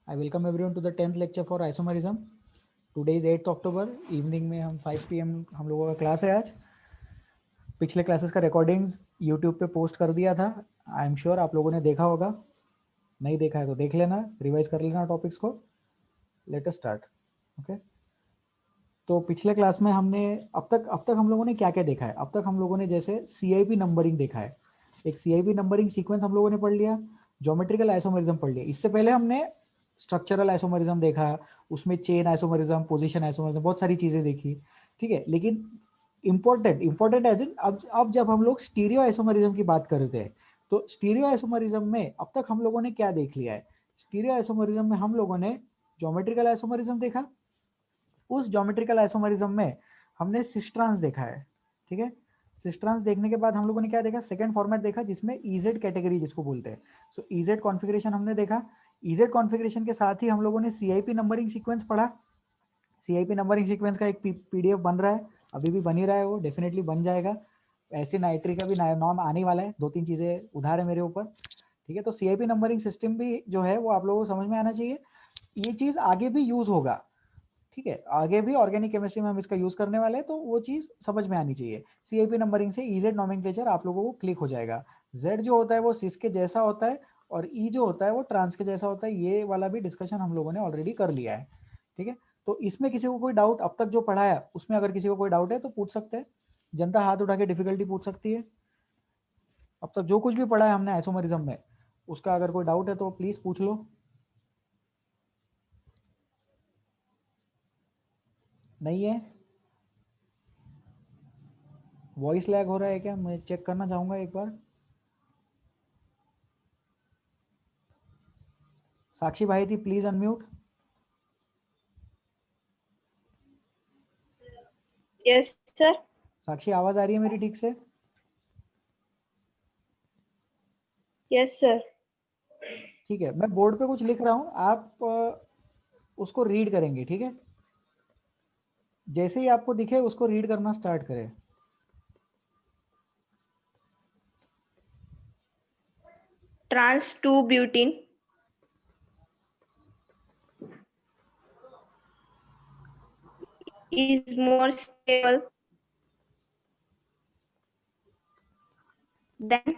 I welcome everyone to the 10th lecture for isomerism. Today is 8th October. Evening में हम 5 PM हम लोगों का क्लास है आज. पिछले क्लासेस का रिकॉर्डिंग्स यूट्यूब पे पोस्ट कर दिया था. आई एम श्योर आप लोगों ने देखा होगा. नहीं देखा है तो देख लेना, रिवाइज कर लेना टॉपिक्स को. Let us start. ओके. तो पिछले क्लास में हमने अब तक हम लोगों ने क्या क्या देखा है. अब तक हम लोगों ने जैसे CIP नंबरिंग देखा है. एक CIP नंबरिंग सीक्वेंस हम लोगों ने पढ़ लिया. ज्योमेट्रिकल आइसोमेरिज्म पढ़ लिया. इससे पहले हमने स्ट्रक्चरल आइसोमेरिज्म देखा, उसमें चेन आइसोमेरिज्म, पोजीशन आइसोमेरिज्म, बहुत सारी चीजें देखी. ठीक है, लेकिन इंपॉर्टेंट एज इन अब जब हम लोग स्टीरियो आइसोमेरिज्म की बात करते हैं तो स्टीरियो आइसोमेरिज्म में अब तक हम लोगों ने क्या देख लिया है. स्टीरियो आइसोमेरिज्म में हम लोगों ने ज्योमेट्रिकल आइसोमेरिज्म देखा. उस ज्योमेट्रिकल आइसोमेरिज्म में हमने सिस्ट्रांस देखा है. ठीक है, सिस्ट्रांस देखने के बाद हम लोगों ने क्या देखा, सेकंड फॉर्मेट देखा जिसमें EZ कैटेगरी जिसको बोलते हैं. सो EZ कॉन्फ़िगरेशन हमने देखा. EZ कॉन्फ़िगरेशन के साथ ही हम लोगों ने CIP नंबरिंग सीक्वेंस पढ़ा. CIP नंबरिंग सीक्वेंस का एक PDF बन रहा है, अभी भी बन ही रहा है, वो डेफिनेटली बन जाएगा. ऐसे नाइट्री का भी नॉर्म आने वाला है. 2-3 चीजें उधार है मेरे ऊपर. ठीक है, तो CIP नंबरिंग सिस्टम भी जो है वो आप लोगों को समझ में आना चाहिए. ये चीज आगे भी यूज होगा. ठीक है, आगे भी ऑर्गेनिक केमिस्ट्री में हम इसका यूज करने वाले हैं, तो वो चीज समझ में आनी चाहिए. CIP नंबरिंग से EZ नोमेनक्लेचर आप लोगों को क्लिक हो जाएगा. Z जो होता है वो सिस के जैसा होता है और E जो होता है वो ट्रांस के जैसा होता है. ये वाला भी डिस्कशन हम लोगों ने ऑलरेडी कर लिया है. ठीक है, तो इसमें किसी को कोई डाउट अब तक जो पढ़ा है उसमें अगर किसी को कोई डाउट है तो पूछ सकते हैं. जनता हाथ उठा के डिफिकल्टी पूछ सकती है. अब तक जो कुछ भी पढ़ा है हमने आइसोमेरिज्म में, उसका अगर कोई डाउट है तो प्लीज पूछ लो. नहीं है? वॉइस लैग हो रहा है क्या? मैं चेक करना चाहूंगा एक बार. साक्षी भाई थी, please unmute. Yes sir. Sakshi आवाज आ रही है मेरी ठीक से? Yes sir. ठीक है, मैं बोर्ड पे कुछ लिख रहा हूँ, आप उसको रीड करेंगे. ठीक है, जैसे ही आपको दिखे उसको रीड करना स्टार्ट करें. Trans 2 butene is more stable than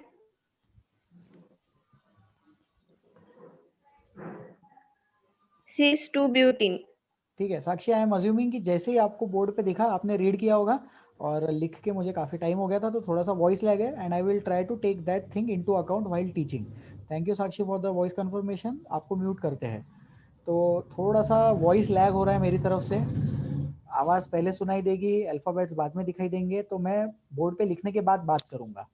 cis 2 butene. ठीक है साक्षी, आई एम अज्यूमिंग कि जैसे ही आपको बोर्ड पे दिखा आपने रीड किया होगा. और लिख के मुझे काफ़ी टाइम हो गया था तो थोड़ा सा वॉइस लैग है, and I will try to take that thing into account while teaching. Thank you Sakshi for the voice confirmation. आपको म्यूट करते हैं. तो थोड़ा सा वॉइस लैग हो रहा है मेरी तरफ से. आवाज़ पहले सुनाई देगी, अल्फ़ाबेट्स बाद में दिखाई देंगे, तो मैं बोर्ड पे लिखने के बाद बात करूंगा.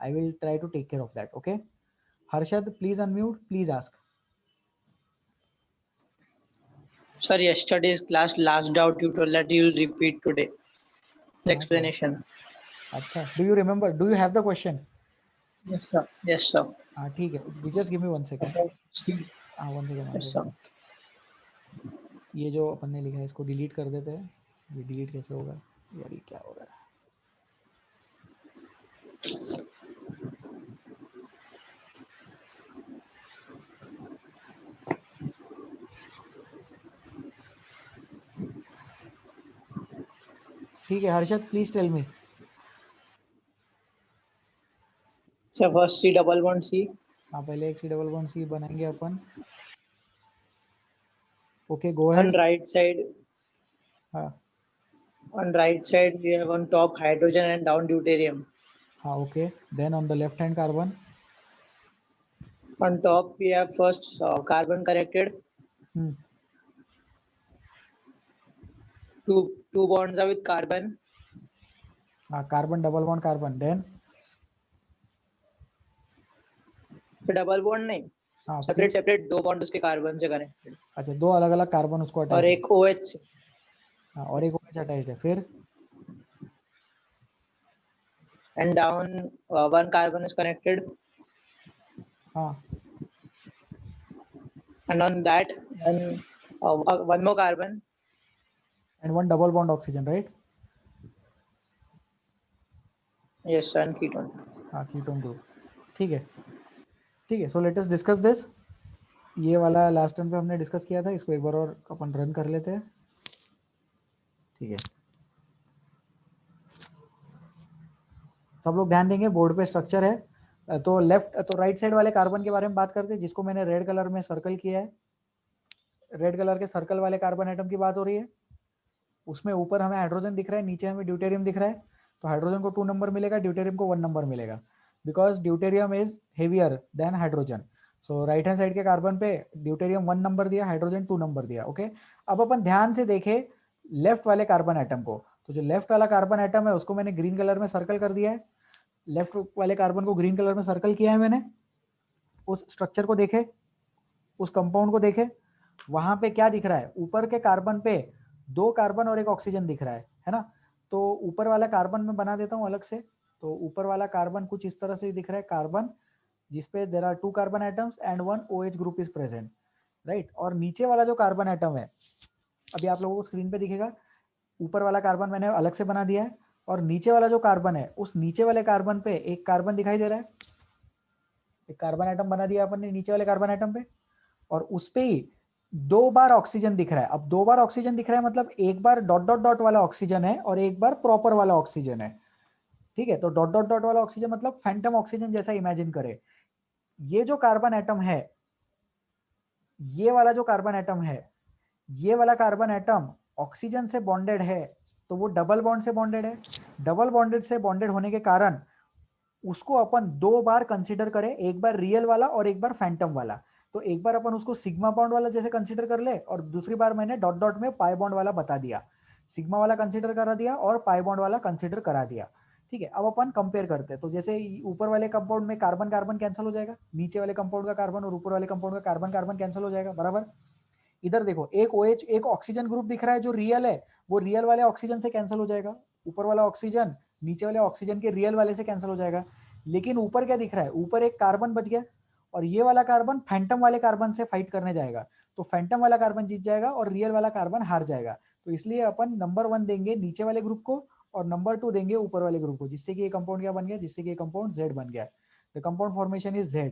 I will try to take care of that. Okay, Harshad please unmute, please ask. Sir, yesterday's class last out. You told that you will repeat today the हाँ क्या? explanation. अच्छा, do you remember, do you have the question? Yes, sir. Yes, sir. हाँ ठीक है, just give me 1 second. हाँ 1 second, 1 Yes, sir. Second. ये जो अपन ने लिखा है इसको डिलीट कर देते हैं. ये डिलीट कैसे होगा यार, ये क्या हो रहा है? ठीक है Harshad, please tell me. So first C double bond C. हाँ, पहले एक C बनाएंगे अपन. Okay, go On ahead. right side, हाँ we have on top hydrogen and down deuterium. हाँ okay. Then on the left hand carbon. On top we have first carbon connected. Two bonds are with carbon. हाँ, carbon double bond carbon. Then double bond नहीं, हाँ separate दो bond उसके carbon से connected. अच्छा, 2 अलग अलग कार्बन उसको और अटैच. एक OH. हाँ, और एक OH अटैच्ड है. फिर And down one carbon is connected. हाँ, And on that one more carbon. And 1 double bond oxygen, right? Yes, and ketone. हाँ, कीटोन ग्रुप. ठीक है. ठीक है, so let us discuss this. ये वाला लास्ट टाइम पे हमने डिस्कस किया था, इसको एक बार और अपन रन कर लेते हैं। ठीक है, सब लोग ध्यान देंगे, बोर्ड पे स्ट्रक्चर है। तो राइट साइड वाले कार्बन के बारे में बात करते हैं, जिसको मैंने रेड कलर में सर्कल किया है। रेड कलर के सर्कल वाले कार्बन एटम की बात हो रही है। उसमें ऊपर हमें हाइड्रोजन दिख रहा है, नीचे हमें ड्यूटेरियम दिख रहा है। तो हाइड्रोजन को 2 नंबर मिलेगा, ड्यूटेरियम को 1 नंबर मिलेगा, because deuterium is heavier than hydrogen. So right hand side के कार्बन पे ड्यूटेरियम 1 नंबर दिया, हाइड्रोजन 2 नंबर दिया। ओके, अब अपन ध्यान से देखें लेफ्ट वाले कार्बन एटम को। तो जो लेफ्ट वाला कार्बन एटम है उसको मैंने ग्रीन कलर में सर्कल कर दिया है। लेफ्ट वाले कार्बन को ग्रीन कलर में सर्कल किया है मैंने। उस स्ट्रक्चर को देखे, उस कंपाउंड को देखे, वहां पे क्या दिख रहा है, ऊपर के कार्बन पे 2 कार्बन और 1 ऑक्सीजन दिख रहा है ना। तो ऊपर वाला कार्बन मैं बना देता हूँ अलग से। तो ऊपर वाला कार्बन कुछ इस तरह से दिख रहा है, कार्बन जिसपे there are 2 carbon atoms and 1 OH group is present, right. और नीचे वाला जो कार्बन एटम है, अभी आप लोगों को स्क्रीन पे दिखेगा, ऊपर वाला कार्बन मैंने अलग से बना दिया है, और नीचे वाला जो कार्बन है उस नीचे वाले कार्बन पे एक कार्बन दिखाई दे रहा है, एक कार्बन एटम बना दिया अपन ने नीचे वाले कार्बन एटम पे, और उस पे ही 2 बार ऑक्सीजन दिख रहा है। अब 2 बार ऑक्सीजन दिख रहा है मतलब एक बार डॉट डॉट डॉट वाला ऑक्सीजन है और एक बार प्रॉपर वाला ऑक्सीजन है। ठीक है, तो डॉट डॉट डॉट वाला ऑक्सीजन मतलब फैंटम ऑक्सीजन जैसा इमेजिन करे। ये जो कार्बन एटम है, ये वाला जो कार्बन एटम है, ये वाला कार्बन एटम ऑक्सीजन से बॉन्डेड है, तो वो डबल बॉन्ड से बॉन्डेड है। डबल बॉन्डेड से बॉन्डेड होने के कारण उसको अपन 2 बार कंसीडर करें, एक बार रियल वाला और एक बार फैंटम वाला। तो एक बार अपन उसको सिग्मा बॉन्ड वाला जैसे कंसीडर कर ले, और दूसरी बार मैंने डॉट डॉट में पाई बॉन्ड वाला बता दिया, सिग्मा वाला कंसीडर करा दिया और पाई बॉन्ड वाला कंसीडर करा दिया। ठीक है, अब अपन कंपेयर करते हैं। तो जैसे ऊपर वाले कंपाउंड में कार्बन कार्बन कैंसिल हो जाएगा, नीचे वाले कंपाउंड का कार्बन और ऊपर वाले कंपाउंड का कार्बन कार्बन कैंसिल हो जाएगा, बराबर। इधर देखो, एक OH एक ऑक्सीजन ग्रुप दिख रहा है जो रियल है, वो रियल वाले ऑक्सीजन से कैंसिल हो जाएगा। ऊपर वाला ऑक्सीजन नीचे वाले ऑक्सीजन के रियल वाले से कैंसिल हो जाएगा। लेकिन ऊपर क्या दिख रहा है, ऊपर एक कार्बन बच गया, और ये वाला कार्बन फैंटम वाले कार्बन से फाइट करने जाएगा। तो फैंटम वाला कार्बन जीत जाएगा और रियल वाला कार्बन हार जाएगा। तो इसलिए अपन नंबर 1 देंगे नीचे वाले ग्रुप को और नंबर 2 देंगे ऊपर वाले ग्रुप को, जिससे कि ये कंपाउंड क्या बन गया, जिससे कि ये कंपाउंड Z बन गया। The compound formation is Z।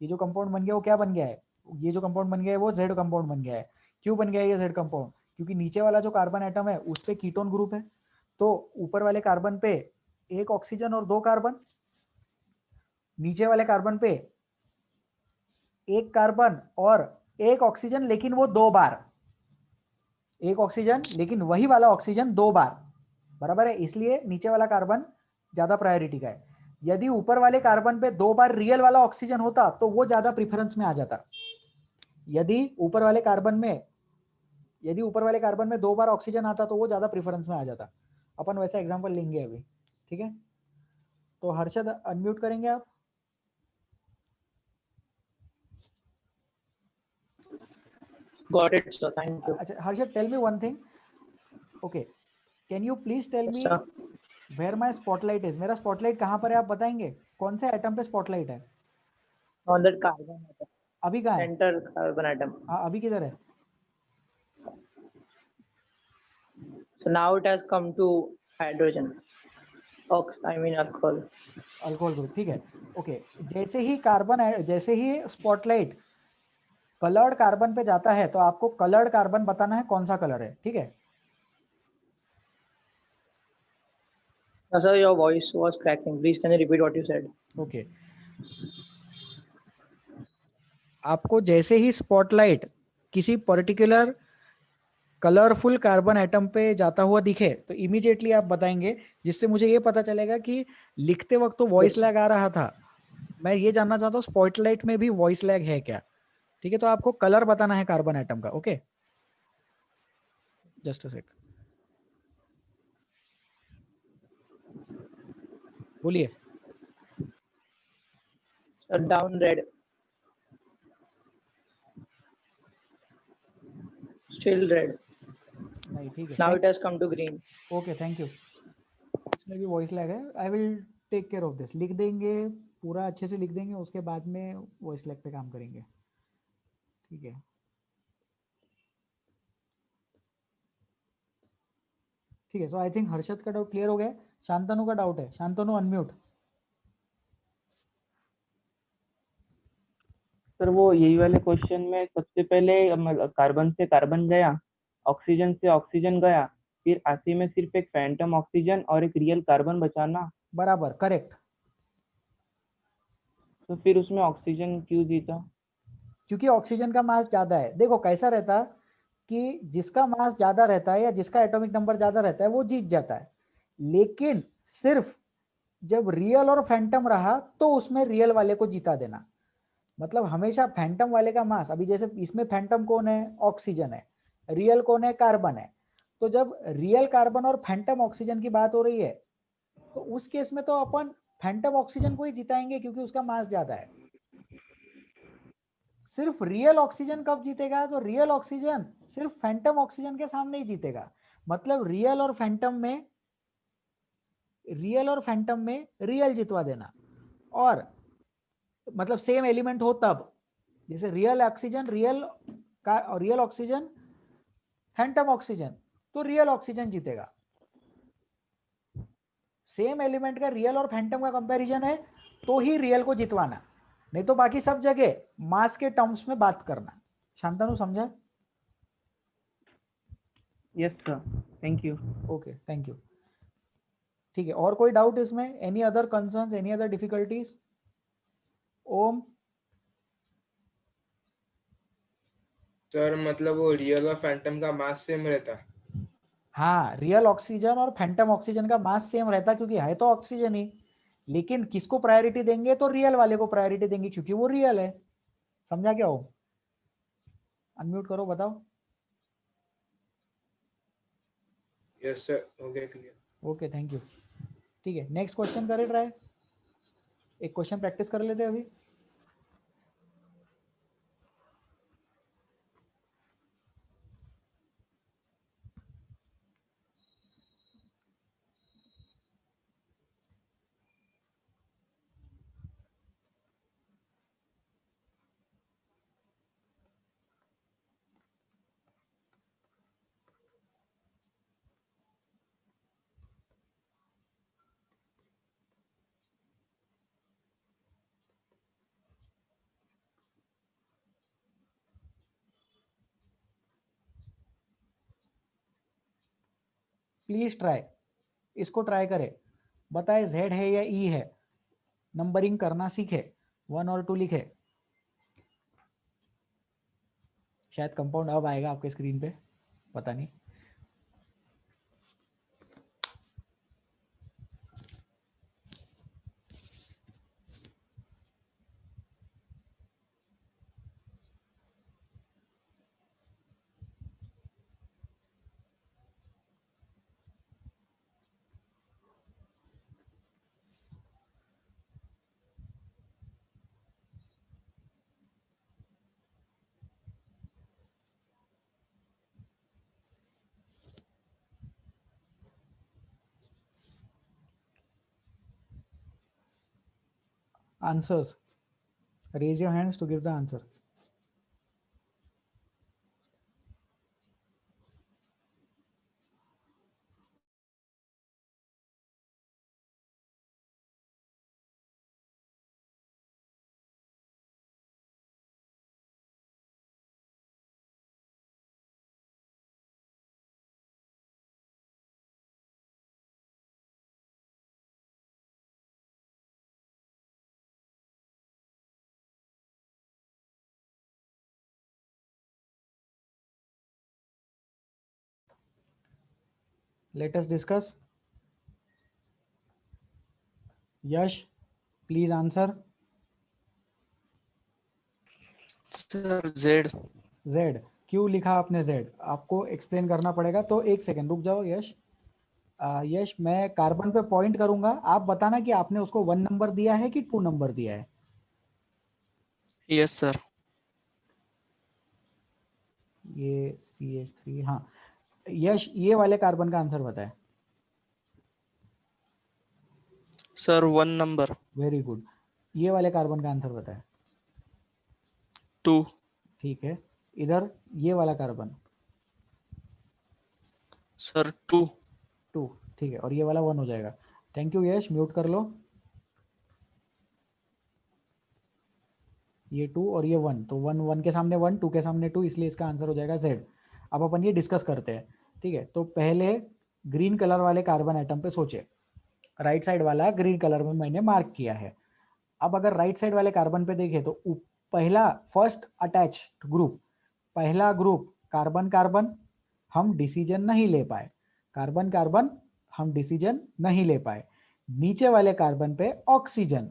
ये जो कंपाउंड बन गया वो क्या बन गया है, ये जो कंपाउंड बन गया है वो Z कंपाउंड बन गया है। क्यों बन गया है ये Z कंपाउंड, क्योंकि नीचे वाला जो कार्बन एटम है उस पे कीटोन ग्रुप है। तो ऊपर वाले कार्बन पे 1 ऑक्सीजन और 2 कार्बन, नीचे वाले कार्बन पे 1 कार्बन और 1 ऑक्सीजन, लेकिन वो 2 बार, 1 ऑक्सीजन लेकिन वही वाला ऑक्सीजन 2 बार, बराबर है। इसलिए नीचे वाला कार्बन ज्यादा प्रायोरिटी का है। यदि ऊपर वाले कार्बन पे 2 बार रियल वाला ऑक्सीजन होता तो वो ज्यादा प्रिफरेंस में आ जाता। यदि ऊपर वाले कार्बन में 2 बार ऑक्सीजन आता तो वो ज्यादा प्रिफरेंस में आ जाता। अपन वैसा एग्जांपल लेंगे अभी, ठीक है। तो हर्षद अनम्यूट करेंगे आप। Got it, sir. Thank you. अच्छा Harshad, tell me one thing, okay, can you please tell Yes, me sir. Where my spotlight is. मेरा स्पॉटलाइट कहाँ पर है आप बताएंगे, कौन से एटम पे स्पॉटलाइट है, On that carbon atom, अभी कहाँ है? center carbon atom. हाँ अभी किधर है? So now it has come to hydrogen. I mean alcohol. Alcohol group, ठीक है। ओके, जैसे ही स्पॉटलाइट कलर्ड कार्बन पे जाता है तो आपको कलर्ड कार्बन बताना है कौन सा कलर है, ठीक है। Sir, your voice was cracking. Please, can you repeat what you said? Okay, आपको जैसे ही स्पॉटलाइट किसी पर्टिकुलर कलरफुल कार्बन एटम पे जाता हुआ दिखे तो इमीडिएटली आप बताएंगे, जिससे मुझे ये पता चलेगा कि लिखते वक्त तो वॉइस Yes. लैग आ रहा था, मैं ये जानना चाहता हूँ स्पॉटलाइट में भी वॉइस लैग है क्या, ठीक है। तो आपको कलर बताना है कार्बन एटम का, ओके। जस्ट अ सेक, बोलिए। So down red. Still red. नहीं, ठीक है, Now it has come to green. Okay, thank you. इसमें भी वॉइस लैग है, I will take care of this. लिख देंगे, पूरा अच्छे से लिख देंगे, उसके बाद में वॉइस लैग पे काम करेंगे, ठीक है। ठीक है, सो आई थिंक हर्षद का डाउट क्लियर हो गया। शांतनु का डाउट है, शांतनु अनम्यूट। सर सर वो यही वाले क्वेश्चन में सबसे पहले कार्बन से कार्बन गया, ऑक्सीजन से ऑक्सीजन गया, फिर आखिरी में सिर्फ एक फैंटम ऑक्सीजन और एक रियल कार्बन बचाना। बराबर, करेक्ट। तो फिर उसमें ऑक्सीजन क्यों जीता? क्योंकि ऑक्सीजन का मास ज्यादा है। देखो कैसा रहता है कि जिसका मास ज्यादा रहता है या जिसका एटॉमिक नंबर ज्यादा रहता है वो जीत जाता है, लेकिन सिर्फ जब रियल और फैंटम रहा तो उसमें रियल वाले को जीता देना। मतलब हमेशा फैंटम वाले का मास, अभी जैसे इसमें फैंटम कौन है, ऑक्सीजन है, रियल कौन है, कार्बन है। तो जब रियल कार्बन और फैंटम ऑक्सीजन की बात हो रही है तो उस केस में तो अपन फैंटम ऑक्सीजन को ही जिताएंगे क्योंकि उसका मास ज्यादा है। सिर्फ रियल ऑक्सीजन कब जीतेगा, तो रियल ऑक्सीजन सिर्फ फैंटम ऑक्सीजन के सामने ही जीतेगा। मतलब रियल और फैंटम में रियल जितवा देना। और मतलब सेम एलिमेंट हो तब, जैसे real oxygen real oxygen Phantom oxygen, तो रियल ऑक्सीजन जीतेगा। सेम एलिमेंट का रियल और फैंटम का कंपैरिजन है तो ही रियल को जितवाना, नहीं तो बाकी सब जगह मास के टर्म्स में बात करना। शांतनु समझा? Yes sir, thank you. Okay, thank you. ठीक है, और कोई डाउट इसमें? Any other concerns, any other difficulties? Om? Sir मतलब वो रियल और फैंटम का मास सेम रहता? हाँ, रियल ऑक्सीजन और फैंटम ऑक्सीजन का मास सेम रहता क्योंकि है तो ऑक्सीजन ही, लेकिन किसको प्रायोरिटी देंगे, तो रियल वाले को प्रायोरिटी देंगे क्योंकि वो रियल है। समझा क्या हो? अनम्यूट करो, बताओ। यस सर, हो गया क्लियर। Okay, thank you. ठीक है, नेक्स्ट क्वेश्चन करें ट्राई। एक क्वेश्चन प्रैक्टिस कर लेते हैं अभी। प्लीज ट्राई, इसको ट्राई करें, बताए जेड है या ई है, नंबरिंग करना सीखे, 1 और 2 लिखे। शायद कंपाउंड अब आएगा आपके स्क्रीन पे, पता नहीं। Answers. Raise your hands to give the answer. Let us discuss. Yash, please answer. Sir Z. Z, क्यों लिखा आपने Z? आपको एक्सप्लेन करना पड़ेगा, तो एक सेकंड रुक जाओ यश। यश, मैं कार्बन पे पॉइंट करूंगा, आप बताना कि आपने उसको 1 नंबर दिया है कि 2 नंबर दिया है। Yes sir. ये CH3, हाँ। यश, ये वाले कार्बन का आंसर बताए। Sir 1 number. Very good. ये वाले कार्बन का आंसर बताए। 2। ठीक है, इधर ये वाला कार्बन। सर 2। 2, ठीक है, और ये वाला 1 हो जाएगा। थैंक यू यश, म्यूट कर लो। ये 2 और ये 1, तो 1 1 के सामने 1, 2 के सामने 2, इसलिए इसका आंसर हो जाएगा Z। अब अपन ये डिस्कस करते हैं, ठीक है। तो पहले ग्रीन कलर वाले कार्बन एटम पे सोचे, राइट साइड वाला ग्रीन कलर में मैंने मार्क किया है। अब अगर राइट साइड वाले कार्बन पे देखें तो पहला फर्स्ट अटैच्ड ग्रुप, पहला ग्रुप कार्बन कार्बन, हम डिसीजन नहीं ले पाए, कार्बन कार्बन हम डिसीजन नहीं ले पाए। नीचे वाले कार्बन पे ऑक्सीजन,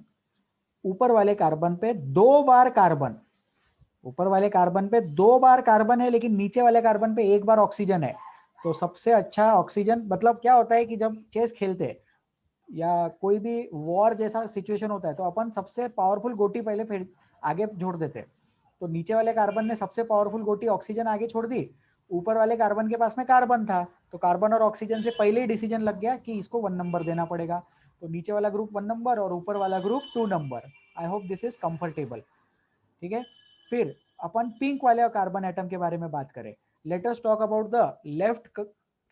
ऊपर वाले कार्बन पे 2 बार कार्बन, ऊपर वाले कार्बन पे 2 बार कार्बन है, लेकिन नीचे वाले कार्बन पे 1 बार ऑक्सीजन है। तो सबसे अच्छा ऑक्सीजन, मतलब क्या होता है कि जब चेस खेलते या कोई भी वॉर जैसा सिचुएशन होता है तो अपन सबसे पावरफुल गोटी पहले फिर आगे छोड़ देते। तो नीचे वाले कार्बन ने सबसे पावरफुल गोटी ऑक्सीजन आगे छोड़ दी, ऊपर वाले कार्बन के पास में कार्बन था, तो कार्बन और ऑक्सीजन से पहले ही डिसीजन लग गया कि इसको 1 नंबर देना पड़ेगा। तो नीचे वाला ग्रुप 1 नंबर और ऊपर वाला group 2 number. I hope this is comfortable, ठीक है। फिर अपन पिंक वाले कार्बन एटम के बारे में बात करें। Let us talk about the left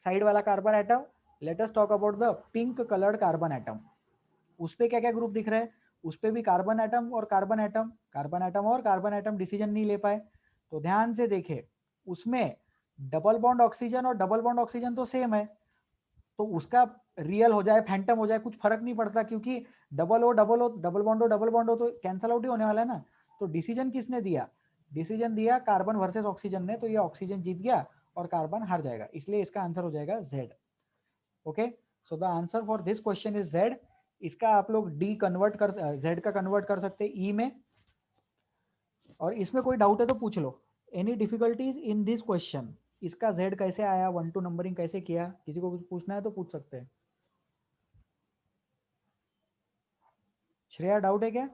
side वाला carbon atom, let us talk about the pink coloured carbon atom. उस पे क्या क्या ग्रुप दिख रहे हैं? उस पे भी कार्बन एटम और कार्बन एटम, कार्बन एटम और कार्बन एटम डिसीजन नहीं ले पाए। तो ध्यान से देखे, उसमें डबल बॉन्ड ऑक्सीजन और डबल बॉन्ड ऑक्सीजन तो सेम है, तो उसका रियल हो जाए फैंटम हो जाए कुछ फर्क नहीं पड़ता, क्योंकि डबल हो डबल हो, डबल बॉन्ड हो तो कैंसल आउट ही होने वाला है ना। तो डिसीजन किसने दिया? डिसीजन दिया कार्बन वर्सेस ऑक्सीजन ने, तो ये ऑक्सीजन जीत गया और कार्बन हार जाएगा, इसलिए इसका आंसर हो जाएगा Z। Okay, so the answer for this question is Z। इसका आप लोग D कन्वर्ट कर, Z का कन्वर्ट कर सकते हैं E में। और इसमें कोई डाउट है तो पूछ लो। Any difficulties in this question? इसका Z कैसे आया, 1 2 नंबरिंग कैसे किया? किसी को कुछ पूछना है तो पूछ सकते हैं। श्रेया, डाउट है क्या?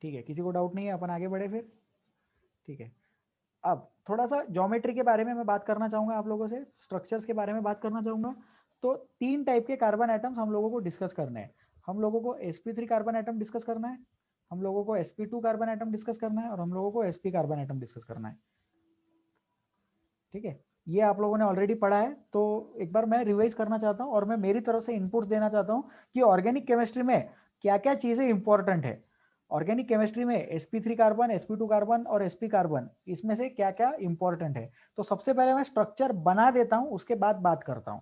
ठीक है, किसी को डाउट नहीं है, अपन आगे बढ़े फिर। ठीक है, अब थोड़ा सा ज्योमेट्री के बारे में मैं बात करना चाहूंगा आप लोगों से, स्ट्रक्चर्स के बारे में बात करना चाहूंगा। तो 3 टाइप के कार्बन एटम्स हम लोगों को डिस्कस करने हैं। हम लोगों को sp3 कार्बन एटम डिस्कस करना है, हम लोगों को sp2 कार्बन एटम डिस्कस करना है, और हम लोगों को sp कार्बन एटम डिस्कस करना है। ठीक है, ये आप लोगों ने ऑलरेडी पढ़ा है, तो एक बार मैं रिवाइज करना चाहता हूँ और मैं मेरी तरफ से इनपुट देना चाहता हूँ कि ऑर्गेनिक केमिस्ट्री में क्या क्या चीजें इंपॉर्टेंट है। ऑर्गेनिक केमिस्ट्री में sp3 कार्बन, sp2 कार्बन और sp कार्बन, इसमें से क्या क्या इंपॉर्टेंट है। तो सबसे पहले मैं स्ट्रक्चर बना देता हूं, उसके बाद बात करता हूं।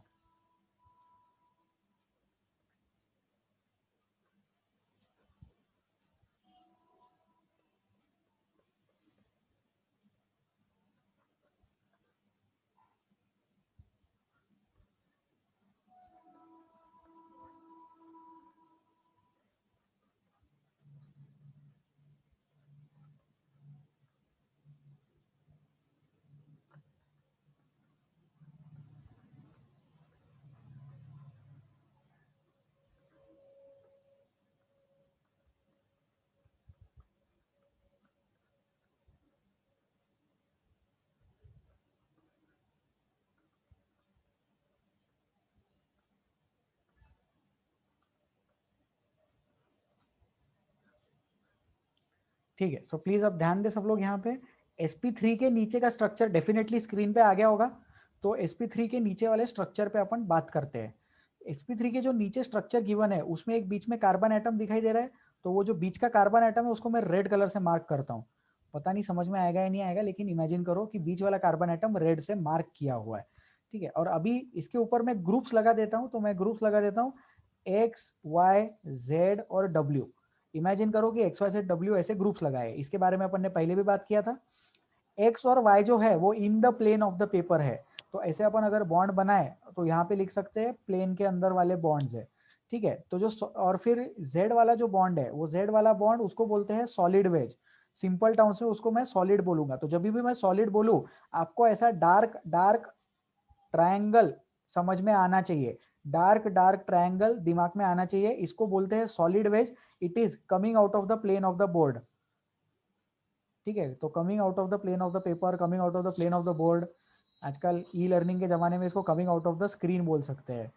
ठीक है, सो प्लीज अब ध्यान दे सब लोग। यहाँ पे sp3 के नीचे का स्ट्रक्चर डेफिनेटली स्क्रीन पे आ गया होगा, तो sp3 के नीचे वाले स्ट्रक्चर पे अपन बात करते हैं। sp3 के जो नीचे स्ट्रक्चर गिवन है उसमें एक बीच में कार्बन एटम दिखाई दे रहा है, तो वो जो बीच का कार्बन एटम है उसको मैं रेड कलर से मार्क करता हूँ। पता नहीं समझ में आएगा या नहीं आएगा, लेकिन इमेजिन करो कि बीच वाला कार्बन एटम रेड से मार्क किया हुआ है। ठीक है, और अभी इसके ऊपर मैं ग्रुप्स लगा देता हूँ, तो मैं ग्रुप्स लगा देता हूँ X, Y, Z और W। इमेजिन करो कि XY Z W ऐसे ग्रुप्स लगाए, इसके बारे में अपन ने पहले भी बात किया था। X और Y जो है वो in the plane of the paper है, तो ऐसे अपन अगर बॉन्ड बनाए तो यहाँ पे लिख सकते हैं प्लेन के अंदर वाले बॉन्ड्स है। ठीक है, तो जो और फिर Z वाला जो बॉन्ड है, वो Z वाला बॉन्ड उसको बोलते हैं सॉलिड वेज। सिंपल टर्म्स में उसको मैं सॉलिड बोलूंगा। तो जब भी मैं सॉलिड बोलूं, आपको ऐसा डार्क डार्क ट्रायंगल समझ में आना चाहिए, डार्क डार्क ट्रायंगल दिमाग में आना चाहिए। इसको बोलते हैं solid wedge. It is coming out of the plane of the board. ठीक है, तो coming out of the plane of the paper, coming out of the plane of the board. आजकल ई लर्निंग के जमाने में इसको coming out of the screen बोल सकते हैं।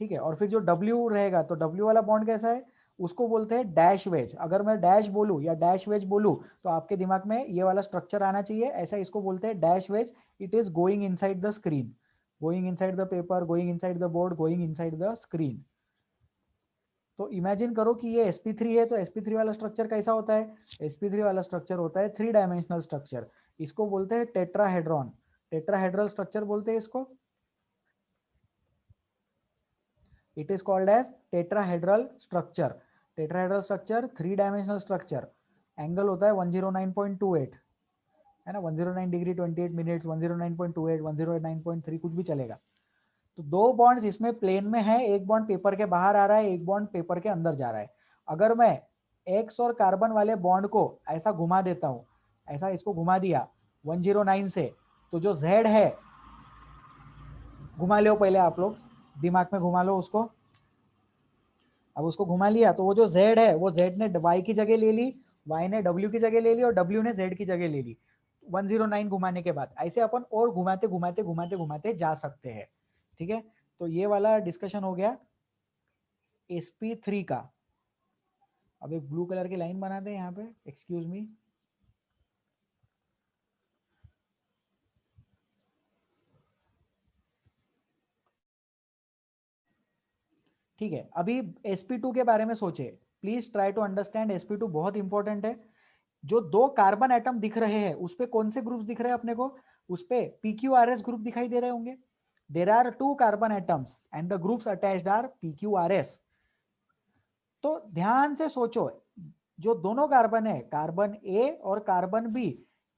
ठीक है, और फिर जो W रहेगा, तो W वाला बॉन्ड कैसा है, उसको बोलते हैं डैश वेज। अगर मैं डैश बोलूं या डैश वेज बोलूं तो आपके दिमाग में ये वाला स्ट्रक्चर आना चाहिए, ऐसा इसको बोलते हैं dash wedge. It is going inside the screen. Going inside the paper, going inside the board, going inside the screen. तो इमेजिन करो कि ये sp3 है, तो sp3 वाला स्ट्रक्चर कैसा होता है? sp3 वाला स्ट्रक्चर होता है 3 डायमेंशनल स्ट्रक्चर। इसको बोलते हैं टेट्राहेड्रॉन, टेट्राहेड्रल स्ट्रक्चर बोलते हैं इसको। It is called as tetrahedral structure. Tetrahedral structure 3 dimensional structure. Angle होता है 109.28, है ना, 109 डिग्री 28 मिनट्स, 109.28, 109.3 कुछ भी चलेगा। तो 2 बॉन्ड्स इसमें प्लेन में है, एक बॉन्ड पेपर के बाहर आ रहा है, एक बॉन्ड पेपर के अंदर जा रहा है। अगर मैं एक्स और कार्बन वाले बॉन्ड को ऐसा घुमा देता हूं, ऐसा इसको घुमा दिया 109 से, तो जो Z है, घुमा लो पहले आप लोग, दिमाग में घुमा लो उसको। अब उसको घुमा लिया तो वो जो Z है, वो Z ने Y की जगह ले ली, Y ने W की जगह ले ली और W ने Z की जगह ले ली 109 घुमाने के बाद। ऐसे अपन और घुमाते घुमाते घुमाते घुमाते जा सकते हैं। ठीक है, तो ये वाला डिस्कशन हो गया sp3 का। अब एक ब्लू कलर की लाइन बना दे यहाँ पे, एक्सक्यूज मी। ठीक है, अभी sp2 के बारे में सोचे। Please try to understand sp2 बहुत इंपॉर्टेंट है। जो 2 कार्बन एटम दिख रहे हैं उस पे कौन से ग्रुप्स दिख रहे हैं अपने को? उस पे pqrs ग्रुप दिखाई दे रहे होंगे। There are 2 carbon atoms and the groups attached are pqrs। तो ध्यान से सोचो, जो दोनों कार्बन है, कार्बन ए और कार्बन बी,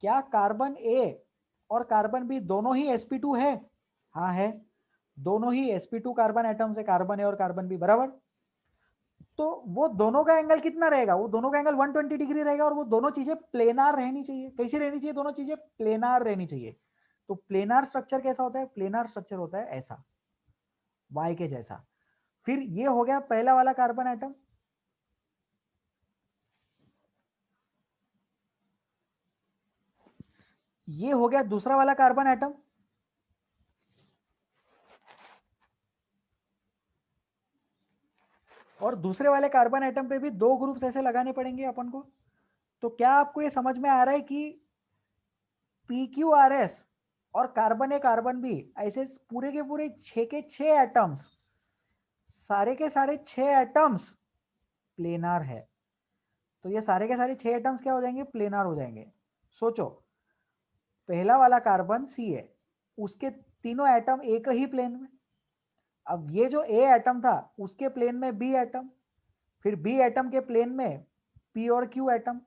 क्या कार्बन ए और कार्बन बी दोनों ही sp2 है? हाँ है, दोनों ही sp2 कार्बन एटम्स है, कार्बन ए और कार्बन बी, बराबर। तो वो दोनों का एंगल कितना रहेगा? वो दोनों का एंगल 120 डिग्री रहेगा और वो दोनों चीजें प्लेनार रहनी चाहिए। कैसी रहनी चाहिए? दोनों चीजें प्लेनार रहनी चाहिए। तो प्लेनार स्ट्रक्चर कैसा होता है? प्लेनार स्ट्रक्चर होता है ऐसा, वाई के जैसा। फिर ये हो गया पहला वाला कार्बन एटम। ये हो गया दूसरा वाला कार्बन एटम। और दूसरे वाले कार्बन एटम पे भी 2 ग्रुप्स ऐसे लगाने पड़ेंगे अपन को। तो क्या आपको ये समझ में आ रहा है कि PQRS और कार्बन ए कार्बन बी ऐसे पूरे के पूरे 6 के 6 एटम्स, सारे के सारे 6 एटम्स प्लेनार है। तो ये सारे के सारे 6 एटम्स क्या हो जाएंगे? प्लेनार हो जाएंगे। सोचो, पहला वाला कार्बन सी है, उसके तीनों एटम एक ही प्लेन में। अब ये जो ए एटम था उसके प्लेन में बी एटम, फिर बी एटम के प्लेन में पी और क्यू एटम,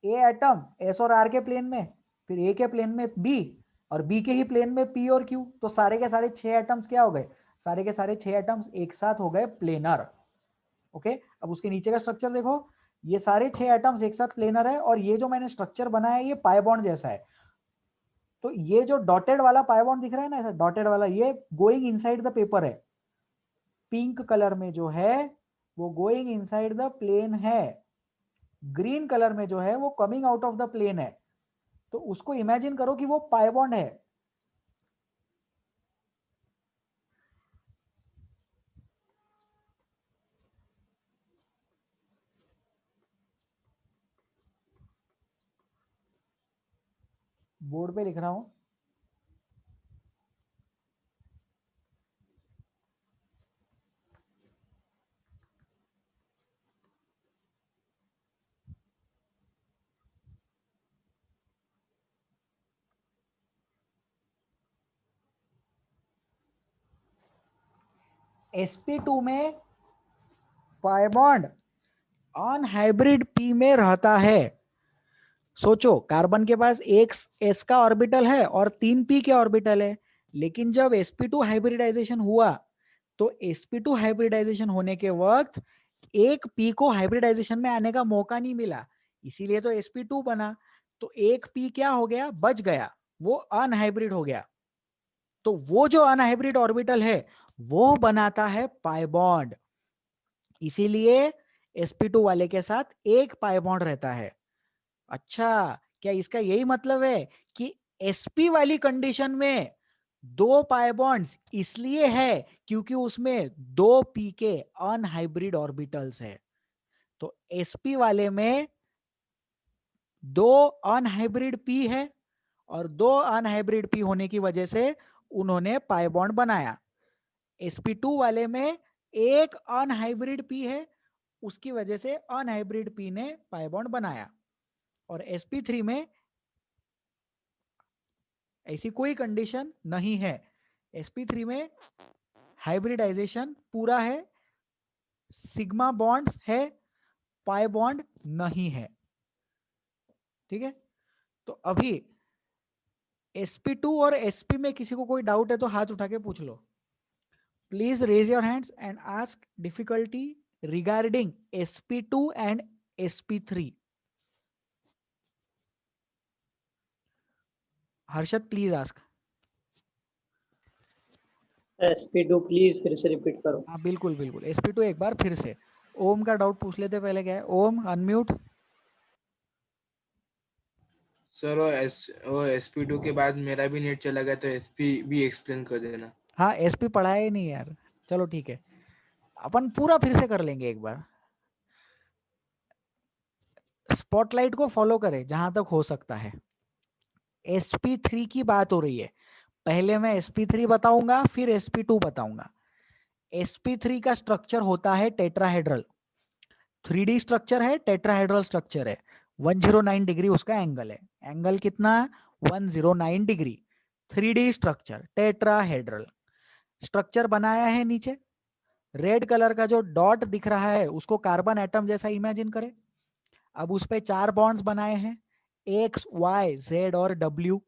ए एटम एस और आर के प्लेन में, फिर ए के प्लेन में बी और बी के ही प्लेन में पी और क्यू। तो सारे के सारे 6 एटम्स क्या हो गए? सारे के सारे 6 एटम्स एक साथ हो गए प्लेनर। ओके, अब उसके नीचे का स्ट्रक्चर देखो, ये सारे 6 एटम्स एक साथ प्लेनर है और ये जो मैंने स्ट्रक्चर बनाया है ये पाई बॉन्ड जैसा है। तो ये जो डॉटेड वाला पाई बॉन्ड दिख रहा है ना, ऐसा डॉटेड वाला, ये गोइंग इनसाइड द पेपर है। पिंक कलर में जो है वो गोइंग इनसाइड द प्लेन है, ग्रीन कलर में जो है वो coming out of the plane है। तो उसको इमेजिन करो कि वो पाई बॉन्ड है। बोर्ड पे लिख रहा हूं, sp2 में पाई बॉन्ड अनहाइब्रिड p में रहता है। सोचो, कार्बन के पास एक s का ऑर्बिटल है और 3 p के ऑर्बिटल है, लेकिन जब sp2 हाइब्रिडाइजेशन हुआ तो sp2 हाइब्रिडाइजेशन होने के वक्त एक p को हाइब्रिडाइजेशन में आने का मौका नहीं मिला, इसीलिए तो sp2 बना। तो एक p क्या हो गया? बच गया, वो अनहाइब्रिड हो गया। तो वो जो अनहाइब्रिड ऑर्बिटल है वो बनाता है पाई बॉन्ड, इसीलिए sp2 वाले के साथ एक पाई बॉन्ड रहता है। अच्छा, क्या इसका यही मतलब है कि sp वाली कंडीशन में 2 पाई बॉन्ड्स इसलिए है क्योंकि उसमें 2 p के अनहाइब्रिड ऑर्बिटल्स है। तो sp वाले में 2 अनहाइब्रिड p है और 2 अनहाइब्रिड p होने की वजह से उन्होंने पाई बॉन्ड बनाया। sp2 वाले में एक अनहाइब्रिड p है, उसकी वजह से अनहाइब्रिड p ने पाई बॉन्ड बनाया। और sp3 में ऐसी कोई कंडीशन नहीं है। sp3 में हाइब्रिडाइजेशन पूरा है, सिग्मा बॉन्ड्स है, पाई बॉन्ड नहीं है। ठीक है, तो अभी sp2 और sp में किसी को कोई डाउट है तो हाथ उठा के पूछ लो। Please raise your hands and ask difficulty regarding sp2 and sp3। Harshad please ask. SP2 please फिर से रिपीट करो। हाँ बिल्कुल बिल्कुल, sp2 एक बार फिर से। ओम का डाउट पूछ लेते पहले, क्या है? ओम अनम्यूट। सर वो SP2 के बाद मेरा भी नेट चला गया, तो SP भी एक्सप्लेन कर देना। हाँ sp पढ़ाया ही नहीं यार, चलो ठीक है, अपन पूरा फिर से कर लेंगे एक बार। स्पॉटलाइट को फॉलो करें जहां तक हो सकता है। sp3 की बात हो रही है, पहले मैं sp3 बताऊंगा फिर sp2 बताऊंगा। sp3 का स्ट्रक्चर होता है टेट्राहेड्रल, 3D स्ट्रक्चर है, टेट्राहेड्रल स्ट्रक्चर है, 109 डिग्री उसका एंगल है। एंगल कितना? 109 degree. 3D structure tetrahedral structure बनाया है। नीचे रेड कलर का जो डॉट दिख रहा है उसको कार्बन एटम जैसा इमेजिन करें। अब उस पे 4 बॉन्ड्स बनाए हैं, एक्स वाई जेड और डब्ल्यू,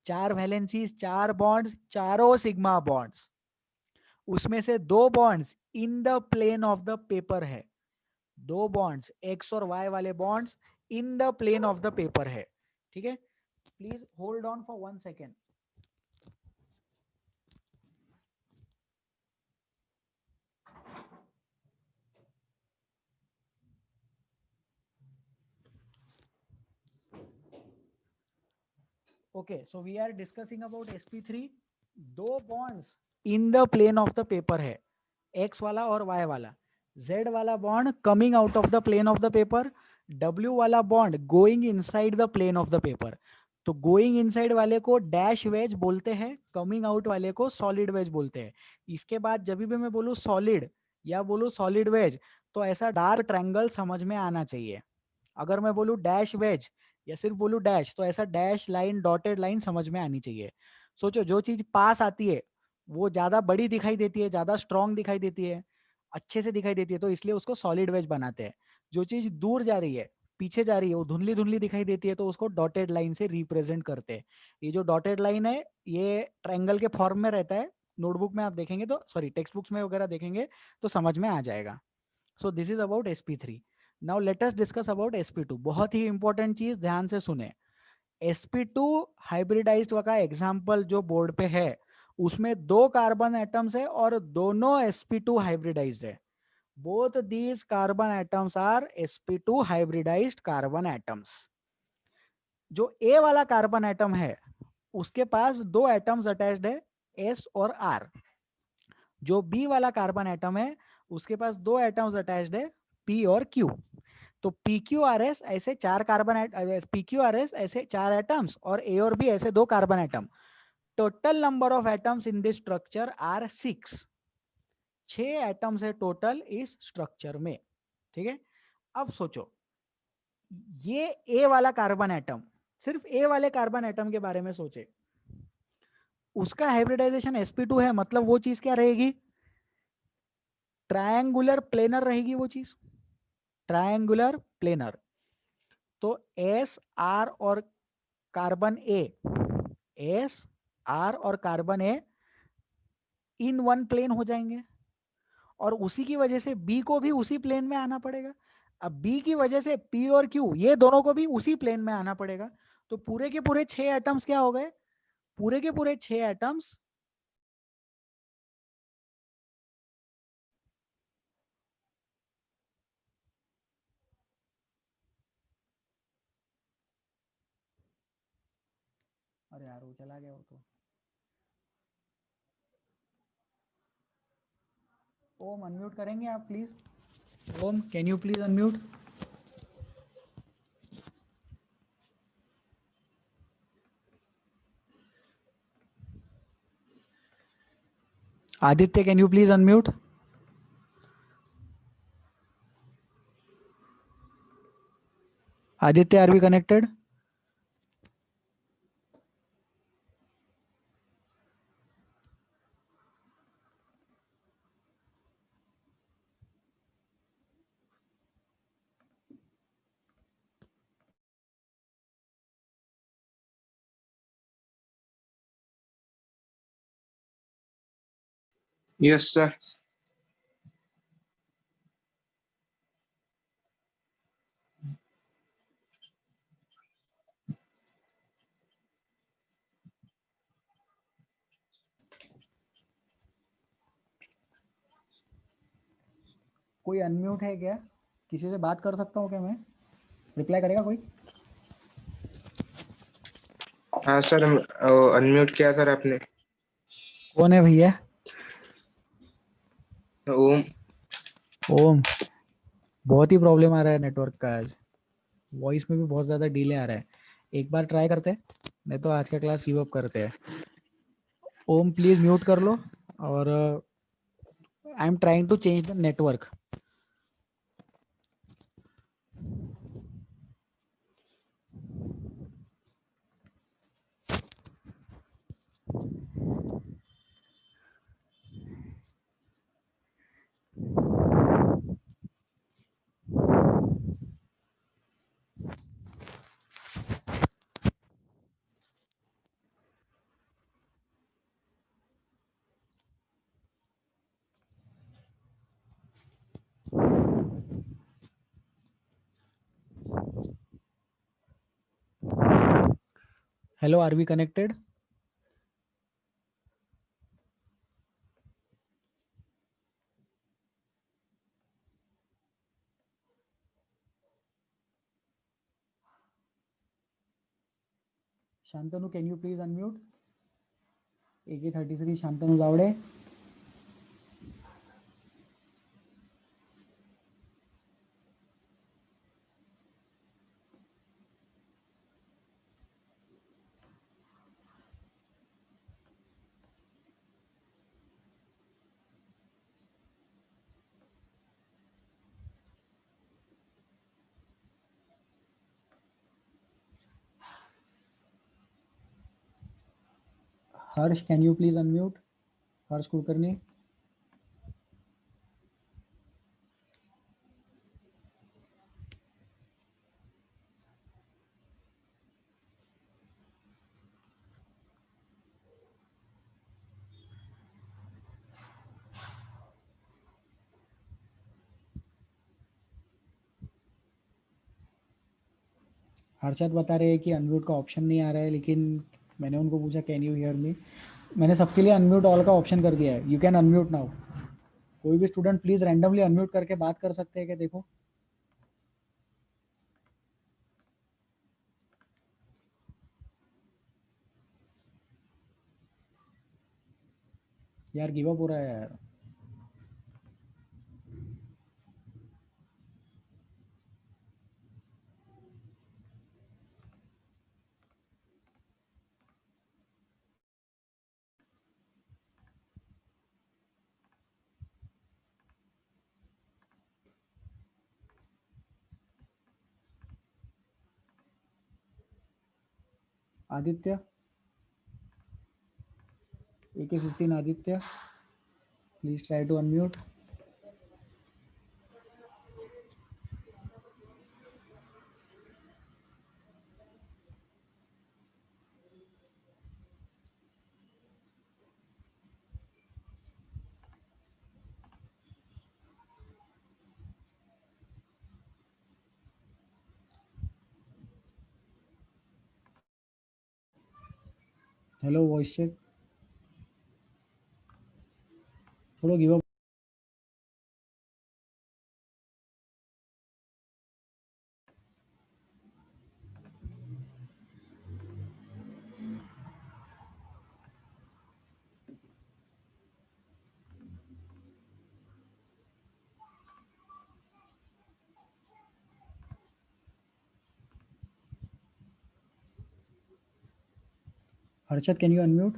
4 वैलेंसीज, 4 बॉन्ड्स, चारों सिग्मा बॉन्ड्स। उसमें से 2 bonds in the plane of the paper है, 2 बॉन्ड्स एक्स और वाई वाले bonds in the plane of the paper है। ठीक है, please hold on for 1 second. Okay, so we are discussing about sp3। 2 bonds in the plane of the paper है, x वाला और y वाला। z वाला bond coming out of the plane of the paper, w वाला bond going inside the plane of the paper। तो going inside वाले को dash veg बोलते हैं, कमिंग आउट वाले को सॉलिड वेज बोलते हैं। इसके बाद जब भी मैं बोलूं सॉलिड या बोलूं सॉलिड वेज तो ऐसा डार्क ट्रायंगल समझ में आना चाहिए। अगर मैं बोलूं डैश वेज या सिर्फ बोलूं डैश तो ऐसा डैश लाइन डॉटेड लाइन समझ में आनी चाहिए। सोचो जो चीज पास आती है वो ज्यादा बड़ी दिखाई देती है, ज्यादा स्ट्रॉन्ग दिखाई देती है, अच्छे से दिखाई देती है, तो इसलिए उसको सॉलिड वेज बनाते हैं। जो चीज दूर जा रही है, पीछे जा रही है, वो धुंधली धुंधली दिखाई देती है तो उसको डॉटेड लाइन से रिप्रेजेंट करते हैं। ये जो डॉटेड लाइन है ये ट्रायंगल के फॉर्म में रहता है। नोटबुक में आप देखेंगे तो सॉरी टेक्स्ट बुक्स में वगैरह देखेंगे तो समझ में आ जाएगा। So this is about sp3। Now let us discuss about sp2। बहुत ही इंपॉर्टेंट चीज, ध्यान से सुने। sp2 हाइब्रिडाइज्ड का एग्जांपल जो बोर्ड पे है उसमें 2 कार्बन एटम्स है और दोनों sp2 हाइब्रिडाइज्ड है। Both these carbon atoms are sp2 hybridised carbon atoms. जो A वाला कार्बन एटम है उसके पास 2 एटम्स अटैच्ड है, S और R। जो B वाला कार्बन एटम है उसके पास 2 एटम्स अटैच्ड है, P और Q। तो PQRS ऐसे 4 कार्बन, PQRS ऐसे 4 एटम्स और A और B ऐसे 2 carbon atom. Total number of atoms in this structure are 6। 6 atoms है टोटल इस स्ट्रक्चर में। ठीक है, अब सोचो ये A वाला कार्बन एटम, सिर्फ A वाले कार्बन एटम के बारे में सोचे, उसका हाइब्रिडाइजेशन sp2 है, मतलब वो चीज क्या रहेगी? ट्रायंगुलर प्लेनर रहेगी वो चीज, ट्रायंगुलर प्लेनर। तो एस आर और कार्बन ए, एस आर और carbon A in one plane हो जाएंगे और उसी की वजह से बी को भी उसी प्लेन में आना पड़ेगा। अब बी की वजह से पी और क्यू ये दोनों को भी उसी प्लेन में आना पड़ेगा। तो पूरे के पूरे 6 एटम्स क्या हो गए? पूरे के पूरे 6 एटम्स अरे यार वो चला गया वो तो। ओम अनम्यूट करेंगे आप please? Om can you please unmute? Aditya, can you please unmute? Aditya, are we connected? Yes, sir. कोई अनम्यूट है क्या? किसी से बात कर सकता हूँ क्या मैं? रिप्लाई करेगा कोई? हाँ सर, अनम्यूट किया सर आपने। कौन है भैया? ओम। ओम, बहुत ही प्रॉब्लम आ रहा है नेटवर्क का आज। वॉइस में भी बहुत ज़्यादा डिले आ रहा है। एक बार ट्राई करते हैं, नहीं तो आज का क्लास गिव अप करते हैं। ओम प्लीज़ म्यूट कर लो। और I am trying to change the network. Hello, are we connected? Shantanu, can you please unmute? AK33 Shantanu Jawade. Harsh, can you please unmute? Harsh Kulkarni. Harshad बता रहे हैं कि अनम्यूट का ऑप्शन नहीं आ रहा है, लेकिन मैंने उनको पूछा कैन यू हियर मी। मैंने सबके लिए अनम्यूट ऑल का ऑप्शन कर दिया है। You can unmute now. कोई भी स्टूडेंट प्लीज रैंडमली अनम्यूट करके बात कर सकते हैं क्या? देखो यार, गिव अप हो रहा है यार। Aditya, AK15 Aditya, please try to unmute. Hello, voice check. छोड़ो, give up. Harshad, can you unmute?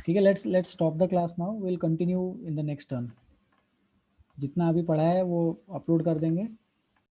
ठीक है, let's stop the class now, will continue in the next turn. जितना अभी पढ़ा है वो अपलोड कर देंगे।